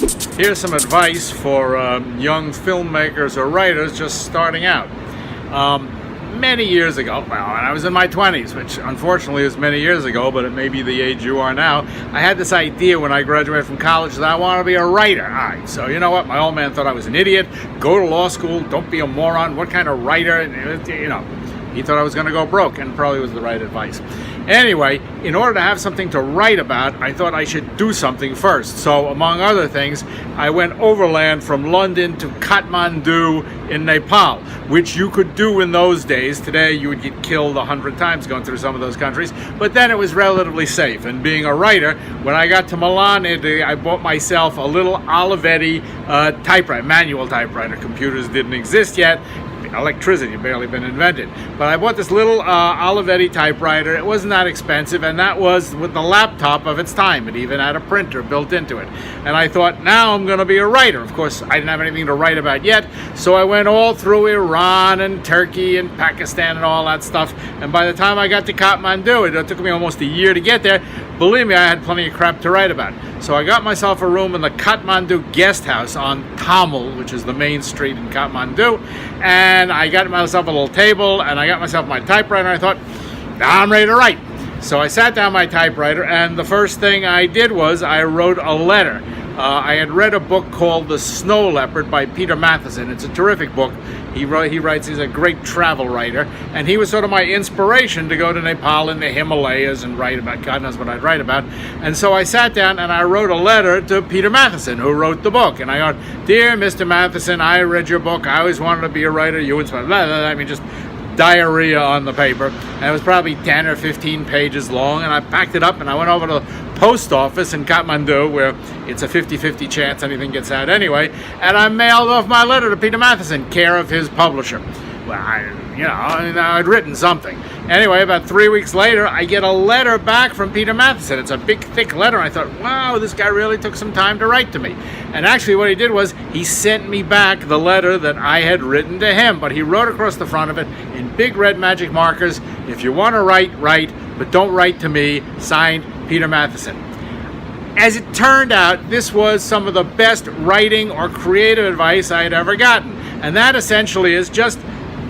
Here's some advice for young filmmakers or writers just starting out. Many years ago, well, when I was in my 20s, which unfortunately is many years ago, but it may be the age you are now, I had this idea when I graduated from college that I wanted to be a writer. All right, so you know what? My old man thought I was an idiot. Go to law school. Don't be a moron. What kind of writer? You know, he thought I was going to go broke, and probably was the right advice. Anyway, in order to have something to write about, I thought I should do something first. So, among other things, I went overland from London to Kathmandu in Nepal, which you could do in those days. Today, you would get killed 100 times going through some of those countries, but then it was relatively safe. And being a writer, when I got to Milan, I bought myself a little Olivetti typewriter, manual typewriter. Computers didn't exist yet. Electricity had barely been invented, but I bought this little Olivetti typewriter. It wasn't that expensive, and that was with the laptop of its time. It even had a printer built into it, and I thought, now I'm going to be a writer. Of course, I didn't have anything to write about yet, so I went all through Iran and Turkey and Pakistan and all that stuff, and by the time I got to Kathmandu, it took me almost a year to get there. Believe me, I had plenty of crap to write about. So I got myself a room in the Kathmandu guest house on Tamil, which is the main street in Kathmandu, and I got myself a little table, and I got myself my typewriter, and I thought, now I'm ready to write. So I sat down my typewriter, and the first thing I did was I wrote a letter. I had read a book called The Snow Leopard by Peter Matheson. It's a terrific book. He's a great travel writer, and he was sort of my inspiration to go to Nepal and the Himalayas and write about, God knows what I'd write about. And so I sat down and I wrote a letter to Peter Matheson, who wrote the book. And I wrote, "Dear Mr. Matheson, I read your book. I always wanted to be a writer. You inspired," blah, blah, blah. I mean, just diarrhea on the paper. And it was probably 10 or 15 pages long, and I packed it up and I went over to the post office in Kathmandu, where it's a 50-50 chance anything gets out anyway, and I mailed off my letter to Peter Matheson, care of his publisher. Well, I'd written something. Anyway, about 3 weeks later, I get a letter back from Peter Matheson. It's a big, thick letter. I thought, wow, this guy really took some time to write to me. And actually what he did was he sent me back the letter that I had written to him, but he wrote across the front of it in big red magic markers, "If you want to write, write, but don't write to me, signed Peter Matheson." As it turned out, this was some of the best writing or creative advice I had ever gotten. And that essentially is just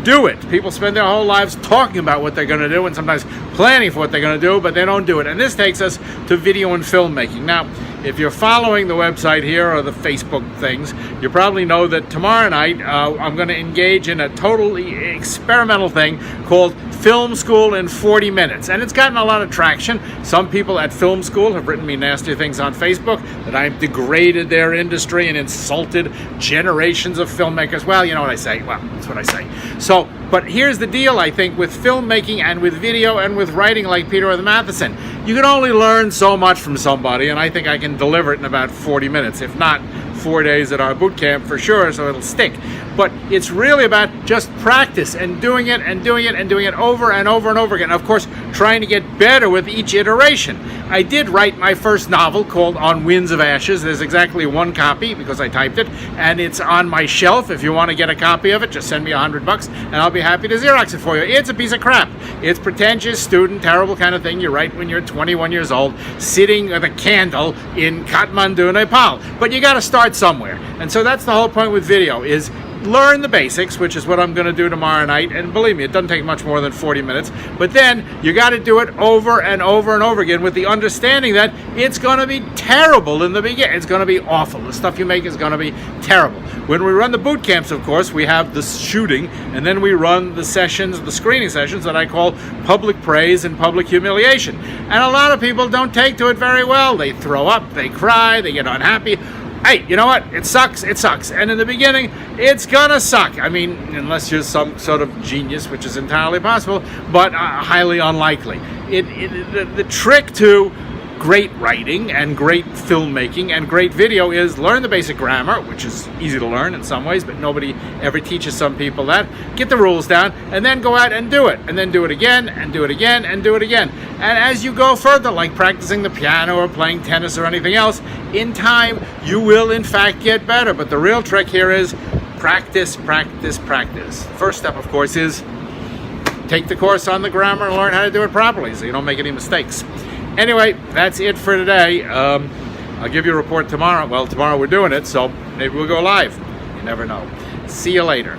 do it. People spend their whole lives talking about what they're going to do and sometimes planning for what they're going to do, but they don't do it. And this takes us to video and filmmaking. Now, if you're following the website here or the Facebook things, you probably know that tomorrow night I'm going to engage in a totally experimental thing called Film School in 40 Minutes. And it's gotten a lot of traction. Some people at film school have written me nasty things on Facebook that I've degraded their industry and insulted generations of filmmakers. Well, you know what I say. Well, that's what I say. So, but here's the deal, I think, with filmmaking and with video and with writing like Peter Matheson. You can only learn so much from somebody, and I think I can deliver it in about 40 minutes, if not 4 days at our boot camp for sure, so it'll stick. But it's really about just practice and doing it and doing it and doing it over and over and over again. Of course, trying to get better with each iteration. I did write my first novel called On Winds of Ashes. There's exactly one copy because I typed it, and it's on my shelf. If you want to get a copy of it, just send me $100 and I'll be happy to Xerox it for you. It's a piece of crap. It's pretentious, student, terrible kind of thing you write when you're 21 years old, sitting with a candle in Kathmandu, Nepal. But you got to start somewhere. And so that's the whole point with video, is learn the basics, which is what I'm going to do tomorrow night. And believe me, it doesn't take much more than 40 minutes. But then you got to do it over and over and over again with the understanding that it's going to be terrible in the beginning. It's going to be awful. The stuff you make is going to be terrible. When we run the boot camps, of course, we have the shooting, and then we run the sessions, the screening sessions that I call public praise and public humiliation. And a lot of people don't take to it very well. They throw up, they cry, they get unhappy. Hey, you know what? It sucks. It sucks. And in the beginning, it's gonna suck. I mean, unless you're some sort of genius, which is entirely possible, but highly unlikely. The trick to great writing and great filmmaking and great video is learn the basic grammar, which is easy to learn in some ways, but nobody ever teaches some people that. Get the rules down, and then go out and do it, and then do it again, and do it again, and do it again. And as you go further, like practicing the piano or playing tennis or anything else, in time, you will in fact get better. But the real trick here is practice, practice, practice. First step, of course, is take the course on the grammar and learn how to do it properly so you don't make any mistakes. Anyway, that's it for today. I'll give you a report tomorrow. Well, tomorrow we're doing it, so maybe we'll go live. You never know. See you later.